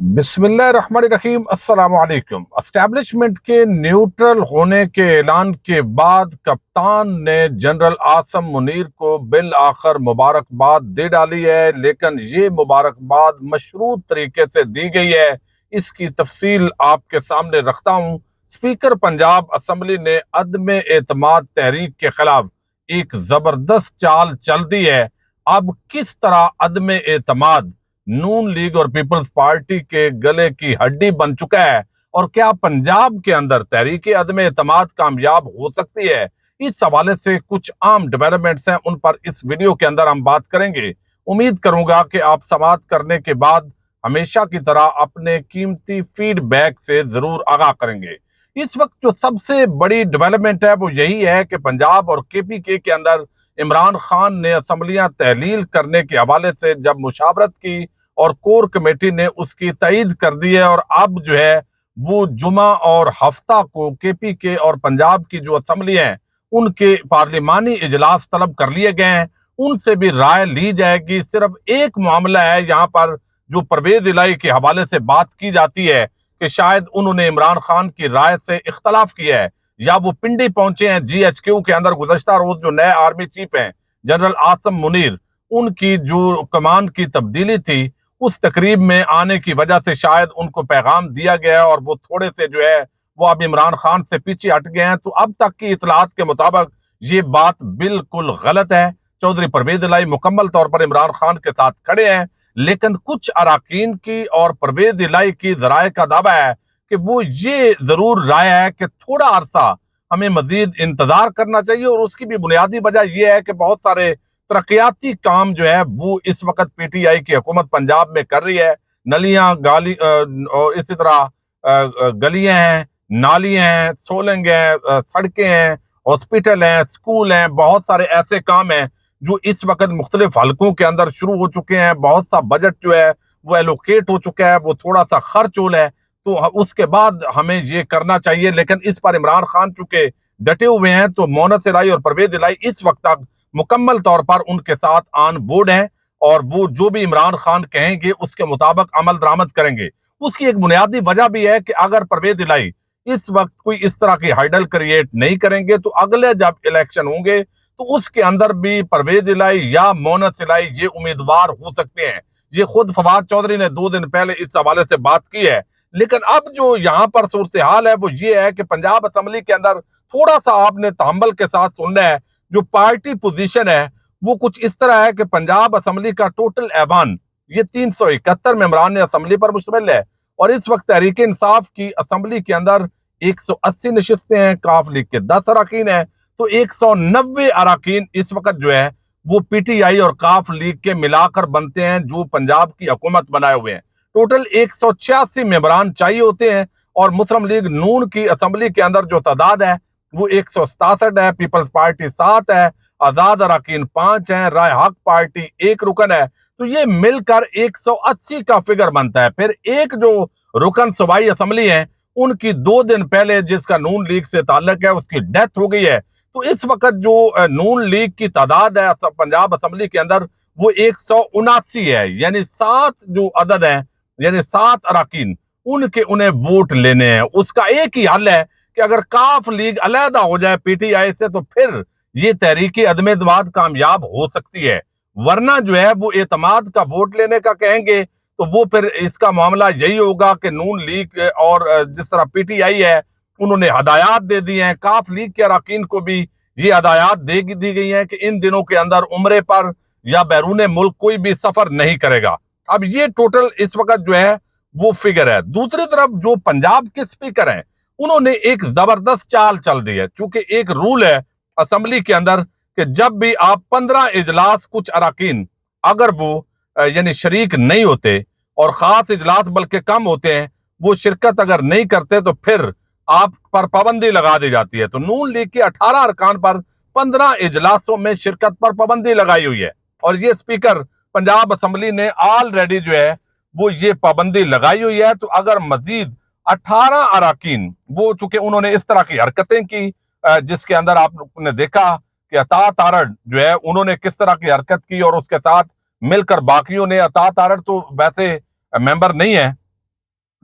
बिस्मिल्लाह रहमान रहीम। अस्सलाम वालेकुम। एस्टैब्लिशमेंट के न्यूट्रल होने के ऐलान के बाद कप्तान ने जनरल आसम मुनीर को बिल आखिर मुबारकबाद दे डाली है, लेकिन ये मुबारकबाद मशरूत तरीके से दी गई है। इसकी तफसील आपके सामने रखता हूँ। स्पीकर पंजाब असम्बली ने अदम एतमाद तहरीक के खिलाफ एक जबरदस्त चाल चल दी है। अब किस तरह अदम एतमाद नून लीग और पीपल्स पार्टी के गले की हड्डी बन चुका है, और क्या पंजाब के अंदर तहरीक अदम एतमाद कामयाब हो सकती है, इस हवाले से कुछ आम डेवलपमेंट्स हैं, उन पर इस वीडियो के अंदर हम बात करेंगे। उम्मीद करूंगा कि आप समाप्त करने के बाद हमेशा की तरह अपने कीमती फीडबैक से जरूर आगाह करेंगे। इस वक्त जो सबसे बड़ी डेवलपमेंट है वो यही है कि पंजाब और केपीके के अंदर इमरान खान ने असम्बलियां तहलील करने के हवाले से जब मुशावरत की और कोर कमेटी ने उसकी तईद कर दी है, और अब जो है वो जुमा और हफ्ता को केपीके और पंजाब की जो असम्बली हैं उनके पार्लिमानी इजलास तलब कर लिए गए हैं, उनसे भी राय ली जाएगी। सिर्फ एक मामला है यहाँ पर जो परवेज इलाही के हवाले से बात की जाती है कि शायद उन्होंने इमरान खान की राय से इख्तलाफ किया है, या वो पिंडी पहुंचे हैं जीएचक्यू के अंदर। गुज़श्ता रोज जो नए आर्मी चीफ हैं जनरल आसम मुनीर, उनकी जो कमान की तब्दीली थी उस तकरीब में आने की वजह से शायद उनको पैगाम दिया गया है और वो थोड़े से जो है वो अब इमरान खान से पीछे हट गए हैं। तो अब तक की इतलात के मुताबिक ये बात बिल्कुल गलत है। चौधरी परवेज इलाही मुकम्मल तौर पर इमरान खान के साथ खड़े हैं, लेकिन कुछ अराकीन की और परवेज इलाही की जराए का दावा है कि वो ये जरूर राय है कि थोड़ा अरसा हमें मजीद इंतजार करना चाहिए, और उसकी भी बुनियादी वजह यह है कि बहुत सारे तरक्याती काम जो है वो इस वक्त पीटीआई की हुकूमत पंजाब में कर रही है। नलियां गाली और इसी तरह गलियां हैं, नालियां हैं, सोलंग हैं, सड़कें हैं, हॉस्पिटल हैं, स्कूल हैं, बहुत सारे ऐसे काम हैं जो इस वक्त मुख्तलिफ हलकों के अंदर शुरू हो चुके हैं। बहुत सा बजट जो है वो एलोकेट हो चुका है, वो थोड़ा सा खर्च हो है, तो उसके बाद हमें ये करना चाहिए। लेकिन इस पर इमरान खान चूंकि डटे हुए हैं, तो मोनस इलाही और परवेज इलाही इस वक्त तक मुकम्मल तौर पर उनके साथ ऑन बोर्ड हैं, और वो जो भी इमरान खान कहेंगे उसके मुताबिक अमल दरामद करेंगे। उसकी एक बुनियादी वजह भी है कि अगर परवेज इलाही इस वक्त कोई इस तरह की हाइडल क्रिएट नहीं करेंगे, तो अगले जब इलेक्शन होंगे तो उसके अंदर भी परवेज इलाही या मोनस इलाही ये उम्मीदवार हो सकते हैं। ये खुद फवाद चौधरी ने 2 दिन पहले इस हवाले से बात की है। लेकिन अब जो यहाँ पर सूरत हाल है वो ये है कि पंजाब असम्बली के अंदर थोड़ा सा आपने तहम्मुल के साथ सुनना है। जो पार्टी पोजीशन है वो कुछ इस तरह है कि पंजाब असम्बली का टोटल ऐवान ये 371 मेंबरान असम्बली पर मुश्तमिल है, और इस वक्त तहरीक इंसाफ की असम्बली के अंदर 180 नशिस्तें हैं, काफ लीग के 10 अराकीन हैं, तो 190 अराकीन इस वक्त जो है वो पीटीआई और काफ लीग के मिलाकर बनते हैं जो पंजाब की हुकूमत बनाए हुए हैं। टोटल 186 मेंबरान चाहिए होते हैं, और मुस्लिम लीग नून की असम्बली के अंदर जो तादाद है वो 167 है, पीपल्स पार्टी 7 है, आजाद अराकीन 5 हैं, राय हक पार्टी 1 रुकन है। तो ये मिलकर 180 का फिगर बनता है। फिर एक जो रुकन सूबाई असम्बली है उनकी 2 दिन पहले जिसका नून लीग से ताल्लुक है उसकी डेथ हो गई है। तो इस वक्त जो नून लीग की तादाद है पंजाब असम्बली के अंदर वो 179 है, यानी 7 जो अदद है, यानी 7 अराकीन उनके उन्हें वोट लेने हैं। उसका एक ही हल है कि अगर काफ लीग अलहदा हो जाए पीटीआई से, तो फिर ये तहरीक अदम एतमाद कामयाब हो सकती है। वरना जो है वो एतमाद का वोट लेने का कहेंगे तो वो फिर इसका मामला यही होगा कि नून लीग और जिस तरह पीटीआई है उन्होंने हदायत दे दी हैं, काफ लीग के अराकीन को भी ये हदायत दे दी गई हैं कि इन दिनों के अंदर उम्रे पर या बैरून मुल्क कोई भी सफर नहीं करेगा। अब ये टोटल इस वक्त जो है वो फिगर है। दूसरी तरफ जो पंजाब के स्पीकर हैं उन्होंने एक जबरदस्त चाल चल दी है। चूंकि एक रूल है असम्बली के अंदर कि जब भी आप 15 इजलास कुछ अराकीन अगर वो यानी शरीक नहीं होते, और खास इजलास बल्कि कम होते हैं, वो शिरकत अगर नहीं करते तो फिर आप पर पाबंदी लगा दी जाती है। तो नून लीग के 18 अरकान पर 15 इजलासों में शिरकत पर पाबंदी लगाई हुई है, और ये स्पीकर पंजाब असम्बली ने ऑलरेडी जो है वो ये पाबंदी लगाई हुई है। तो अगर मजीद 18 अराकीन वो चूंकि उन्होंने इस तरह की हरकतें की जिसके अंदर आपने देखा कि अता तारड़ जो है उन्होंने किस तरह की हरकत की, और उसके साथ मिलकर बाकियों ने, अता तारड़ तो वैसे मेंबर नहीं है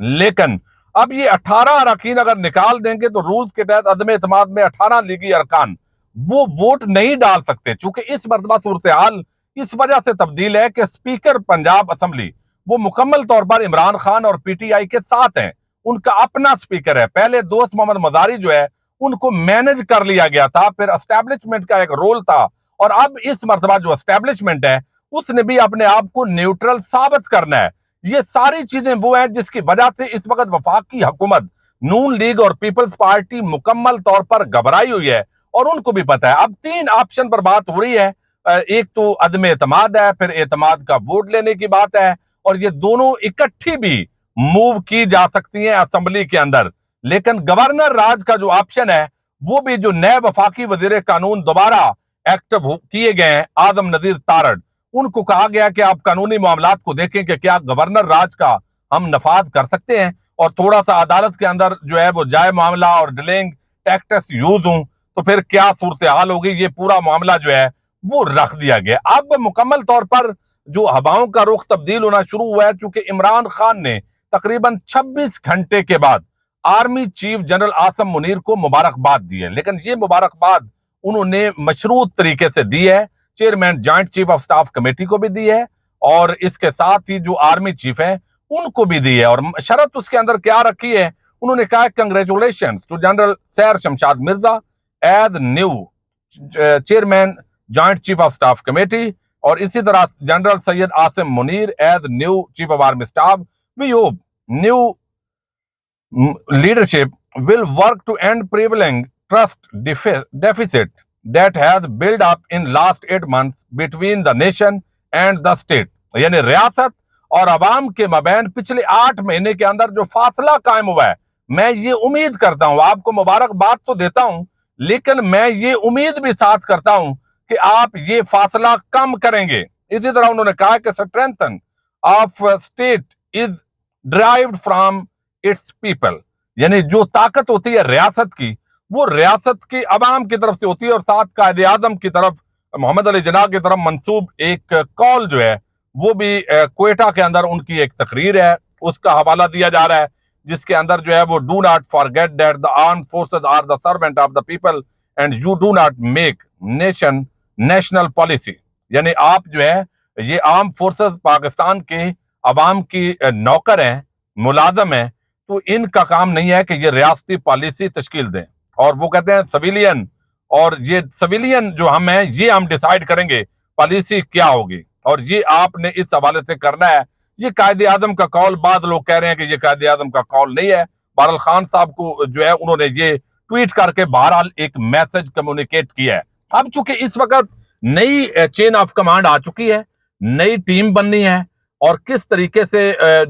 لیکن اب یہ 18 اراکین اگر نکال دیں گے تو رولز کے تحت عدم اعتماد میں 18 لیگی ارکان وہ ووٹ نہیں ڈال سکتے، چونکہ اس مرتبہ صورتحال اس وجہ سے تبدیل ہے کہ اسپیکر پنجاب اسمبلی وہ مکمل طور پر عمران خان اور پی ٹی آئی کے ساتھ ہیں، ان کا اپنا اسپیکر ہے۔ پہلے دوست محمد مزاری جو ہے ان کو مینج کر لیا گیا تھا، پھر اسٹیبلشمنٹ کا ایک رول تھا، اور اب اس مرتبہ جو اسٹیبلشمنٹ ہے اس نے بھی اپنے آپ کو نیوٹرل ثابت کرنا ہے۔ یہ ساری چیزیں وہ ہیں جس کی وجہ سے اس وقت وفاقی حکومت نون لیگ اور پیپلز پارٹی مکمل طور پر گھبرائی ہوئی ہے، اور ان کو بھی پتہ ہے اب 3 آپشن پر بات ہو رہی ہے۔ ایک تو عدم اعتماد ہے، پھر اعتماد کا ووٹ لینے کی بات ہے، اور یہ دونوں اکٹھی بھی موو کی جا سکتی ہیں اسمبلی کے اندر۔ لیکن گورنر راج کا جو آپشن ہے وہ بھی جو نئے وفاقی وزیر قانون دوبارہ ایکٹیو کیے گئے ہیں آدم نذیر تارڑ، ان کو کہا گیا کہ آپ قانونی معاملات کو دیکھیں کہ کیا گورنر راج کا ہم نفاذ کر سکتے ہیں، اور تھوڑا سا عدالت کے اندر جو ہے وہ جائے معاملہ اور ڈیلنگ ٹیکٹس یوز ہوں تو پھر کیا صورتحال ہوگی۔ یہ پورا معاملہ جو ہے وہ رکھ دیا گیا۔ اب مکمل طور پر جو ہواؤں کا رخ تبدیل ہونا شروع ہوا ہے، چونکہ عمران خان نے تقریباً 26 گھنٹے کے بعد army chief general Asim Munir کو مبارکباد دی ہے، لیکن یہ مبارکباد انہوں نے مشروط طریقے سے دی ہے، chairman joint chief of staff committee کو بھی دی ہے، اور اس کے ساتھ ہی جو آرمی چیف ہیں ان کو بھی دی ہے، اور شرط اس کے اندر کیا رکھی ہے، انہوں نے کہا congratulations to general Sahir Shamshad Mirza as new chairman joint chief of staff committee, اور اسی طرح general Syed Asim Munir as new chief of army staff. We hope new leadership will work to end prevailing trust deficit that has built up in last 8 months between the nation and the state۔ یعنی ریاست اور عوام کے مابین پچھلے 8 مہینے کے اندر جو فاصلہ قائم ہوا ہے، میں یہ امید کرتا ہوں، آپ کو مبارکباد تو دیتا ہوں، لیکن میں یہ امید بھی ساتھ کرتا ہوں کہ آپ یہ فاصلہ کم کریں گے۔ اسی طرح انہوں نے کہا کہ strengthening of state is derived from its people، یعنی جو طاقت ہوتی ہے ریاست کی وہ ریاست کی عوام کی طرف سے ہوتی ہے، اور ساتھ قائد اعظم کی طرف محمد علی جناح کی طرف منسوب ایک کال جو ہے وہ بھی کوئٹہ کے اندر ان کی ایک تقریر ہے، اس کا حوالہ دیا جا رہا ہے، جس کے اندر جو ہے وہ do not forget that the armed forces are the servant of the people and you do not make national policy, یعنی آپ جو ہے یہ آرم فورسز پاکستان کے عوام کی نوکر ہیں، ملازم ہیں، تو ان کا کام نہیں ہے کہ یہ ریاستی پالیسی تشکیل دیں، اور وہ کہتے ہیں سویلین، اور یہ سویلین جو ہم ہیں یہ ہم ڈیسائیڈ کریں گے پالیسی کیا ہوگی، اور یہ آپ نے اس حوالے سے کرنا ہے۔ یہ قائد اعظم کا قول، بعض لوگ کہہ رہے ہیں کہ یہ قائد اعظم کا قول نہیں ہے، بہرحال خان صاحب کو جو ہے انہوں نے یہ ٹویٹ کر کے بہرحال ایک میسج کمیونیکیٹ کیا ہے۔ اب چونکہ اس وقت نئی چین آف کمانڈ آ چکی ہے، نئی ٹیم بننی ہے، اور کس طریقے سے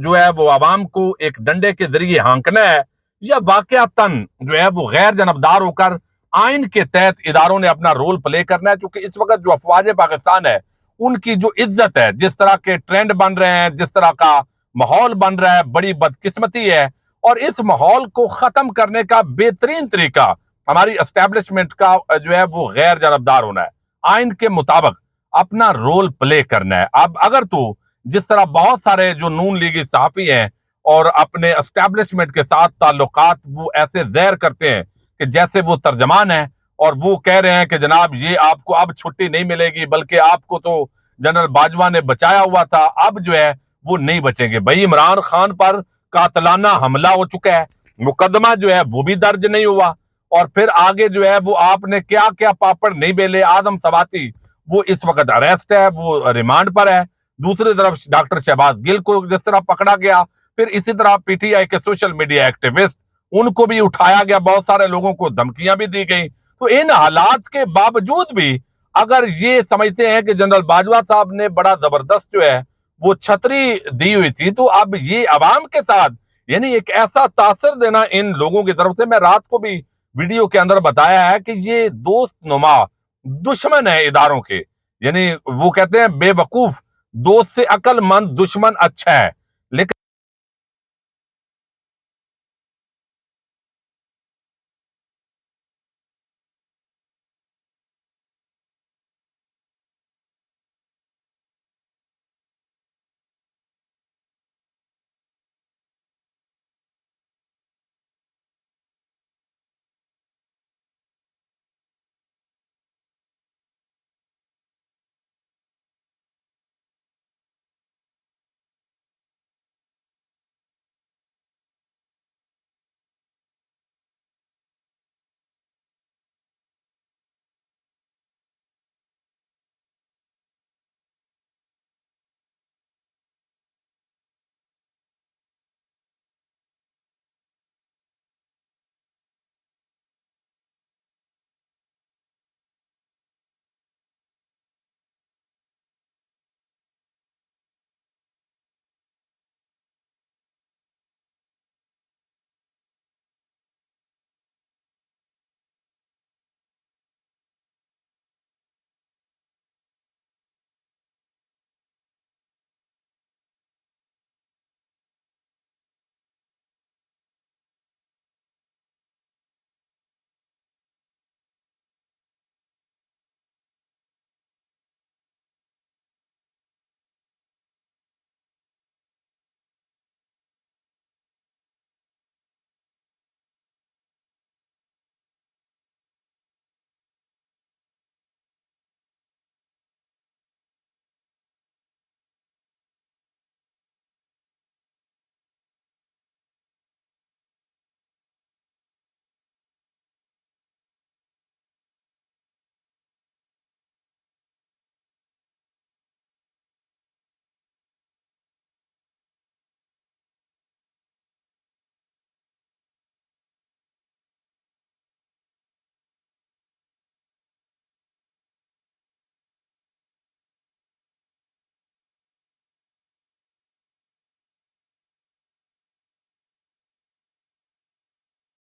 جو ہے وہ عوام کو ایک ڈنڈے کے ذریعے ہانکنا ہے، یا واقعتاً جو ہے وہ غیر جانبدار ہو کر آئین کے تحت اداروں نے اپنا رول پلے کرنا ہے۔ چونکہ اس وقت جو افواج پاکستان ہے ان کی جو عزت ہے، جس طرح کے ٹرینڈ بن رہے ہیں، جس طرح کا ماحول بن رہا ہے، بڑی بدقسمتی ہے، اور اس ماحول کو ختم کرنے کا بہترین طریقہ ہماری اسٹیبلشمنٹ کا جو ہے وہ غیر جانبدار ہونا ہے، آئین کے مطابق اپنا رول پلے کرنا ہے۔ اب اگر تو جس طرح بہت سارے جو نون لیگی صحافی ہیں اور اپنے اسٹیبلشمنٹ کے ساتھ تعلقات وہ ایسے ظاہر کرتے ہیں کہ جیسے وہ ترجمان ہیں، اور وہ کہہ رہے ہیں کہ جناب یہ آپ کو اب چھٹی نہیں ملے گی، بلکہ آپ کو تو جنرل باجوہ نے بچایا ہوا تھا، اب جو ہے وہ نہیں بچیں گے۔ بھائی عمران خان پر قاتلانہ حملہ ہو چکا ہے، مقدمہ جو ہے وہ بھی درج نہیں ہوا، اور پھر آگے جو ہے وہ آپ نے کیا کیا پاپڑ نہیں بیلے۔ آدم سواتی وہ اس وقت اریسٹ ہے، وہ ریمانڈ پر ہے، دوسری طرف ڈاکٹر شہباز گل کو جس طرح پکڑا گیا، پھر اسی طرح پی ٹی آئی کے سوشل میڈیا ایکٹیوسٹ ان کو بھی اٹھایا گیا، بہت سارے لوگوں کو دھمکیاں بھی دی گئیں۔ تو ان حالات کے باوجود بھی اگر یہ سمجھتے ہیں کہ جنرل باجوہ صاحب نے بڑا زبردست جو ہے وہ چھتری دی ہوئی تھی، تو اب یہ عوام کے ساتھ یعنی ایک ایسا تاثر دینا ان لوگوں کی طرف سے، میں رات کو بھی ویڈیو کے اندر بتایا ہے کہ یہ دوست نما دشمن ہے اداروں کے، یعنی وہ کہتے ہیں بے وقوف دوست سے عقل مند دشمن اچھا ہے۔